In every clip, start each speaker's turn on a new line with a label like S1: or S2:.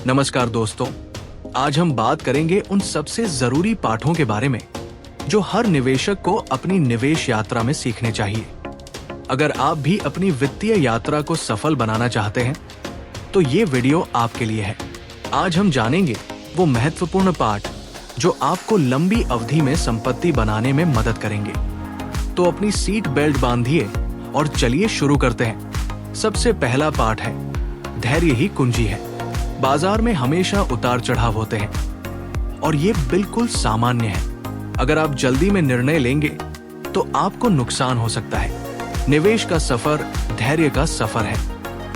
S1: नमस्कार दोस्तों, आज हम बात करेंगे उन सबसे जरूरी पाठों के बारे में जो हर निवेशक को अपनी निवेश यात्रा में सीखने चाहिए। अगर आप भी अपनी वित्तीय यात्रा को सफल बनाना चाहते हैं तो ये वीडियो आपके लिए है। आज हम जानेंगे वो महत्वपूर्ण पाठ जो आपको लंबी अवधि में संपत्ति बनाने में मदद करेंगे। तो अपनी सीट बेल्ट बांधिए और चलिए शुरू करते हैं। सबसे पहला पाठ है, धैर्य ही कुंजी है। बाजार में हमेशा उतार चढ़ाव होते हैं और ये बिल्कुल सामान्य है। अगर आप जल्दी में निर्णय लेंगे तो आपको नुकसान हो सकता है। निवेश का सफर धैर्य का सफर है।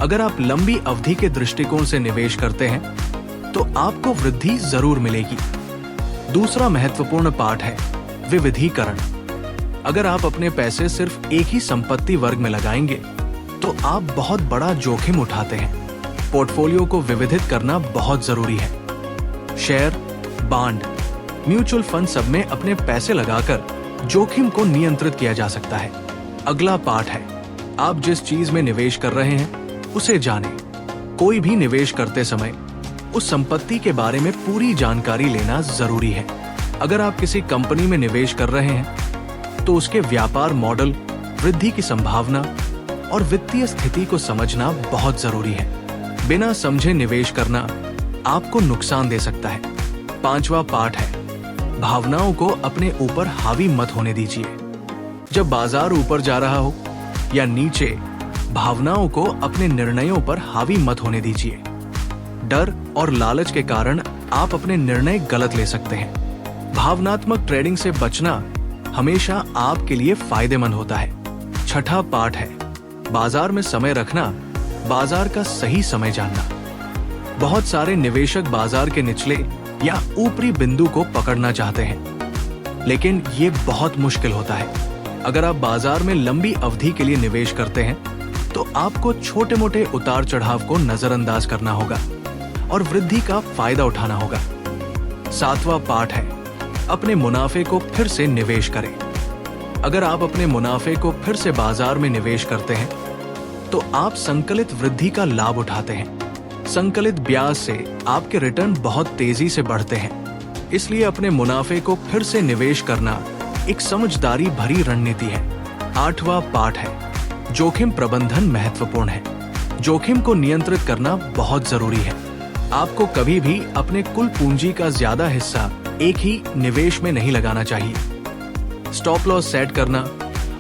S1: अगर आप लंबी अवधि के दृष्टिकोण से निवेश करते हैं तो आपको वृद्धि जरूर मिलेगी। दूसरा महत्वपूर्ण पाठ है, विविधीकरण। अगर आप अपने पैसे सिर्फ एक ही संपत्ति वर्ग में लगाएंगे तो आप बहुत बड़ा जोखिम उठाते हैं। पोर्टफोलियो को विविधित करना बहुत जरूरी है। शेयर, बांड, म्यूचुअल फंड सब में अपने पैसे लगाकर जोखिम को नियंत्रित किया जा सकता है। अगला पाठ है, आप जिस चीज में निवेश कर रहे हैं उसे जानें। कोई भी निवेश करते समय उस संपत्ति के बारे में पूरी जानकारी लेना जरूरी है। अगर आप किसी कंपनी में निवेश कर रहे हैं तो उसके व्यापार मॉडल, वृद्धि की संभावना और वित्तीय स्थिति को समझना बहुत जरूरी है। बिना समझे निवेश करना आपको नुकसान दे सकता है। पांचवा पाठ है, भावनाओं को अपने ऊपर हावी मत होने दीजिए। जब बाजार ऊपर जा रहा हो या नीचे, भावनाओं को अपने निर्णयों पर हावी मत होने दीजिए। डर और लालच के कारण आप अपने निर्णय गलत ले सकते हैं। भावनात्मक ट्रेडिंग से बचना हमेशा आपके लिए फायदेमंद होता है। छठा पाठ है, बाजार में समय रखना, बाजार का सही समय जानना। बहुत सारे निवेशक बाजार के निचले या ऊपरी बिंदु को पकड़ना चाहते हैं, लेकिन ये बहुत मुश्किल होता है। अगर आप बाजार में लंबी अवधि के लिए निवेश करते हैं तो आपको छोटे मोटे उतार चढ़ाव को नजरअंदाज करना होगा और वृद्धि का फायदा उठाना होगा। सातवां पाठ है, अपने मुनाफे को फिर से निवेश करें। अगर आप अपने मुनाफे को फिर से बाजार में निवेश करते हैं तो आप संकलित वृद्धि का लाभ उठाते हैं। संकलित ब्याज से आपके रिटर्न बहुत तेजी से बढ़ते हैं। इसलिए अपने मुनाफे को फिर से निवेश करना एक समझदारी भरी रणनीति है। आठवां पाठ है, जोखिम प्रबंधन महत्वपूर्ण है। जोखिम को नियंत्रित करना बहुत जरूरी है। आपको कभी भी अपने कुल पूंजी का ज्यादा हिस्सा एक ही निवेश में नहीं लगाना चाहिए। स्टॉप लॉस सेट करना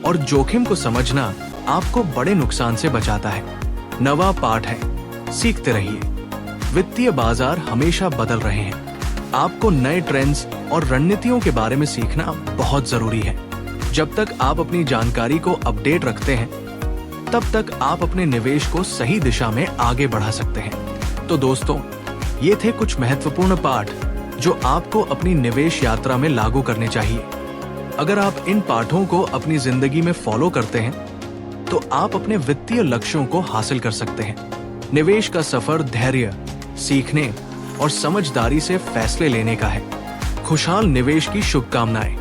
S1: और जोखिम को समझना आपको बड़े नुकसान से बचाता है। नवा पाठ है, सीखते रहिए। वित्तीय बाजार हमेशा बदल रहे हैं। आपको नए ट्रेंड्स और रणनीतियों के बारे में सीखना बहुत जरूरी है। जब तक आप अपनी जानकारी को अपडेट रखते हैं तब तक आप अपने निवेश को सही दिशा में आगे बढ़ा सकते हैं। तो दोस्तों, ये थे कुछ महत्वपूर्ण पाठ जो आपको अपनी निवेश यात्रा में लागू करने चाहिए। अगर आप इन पाठों को अपनी जिंदगी में फॉलो करते हैं तो आप अपने वित्तीय लक्ष्यों को हासिल कर सकते हैं। निवेश का सफर धैर्य, सीखने और समझदारी से फैसले लेने का है। खुशहाल निवेश की शुभकामनाएं।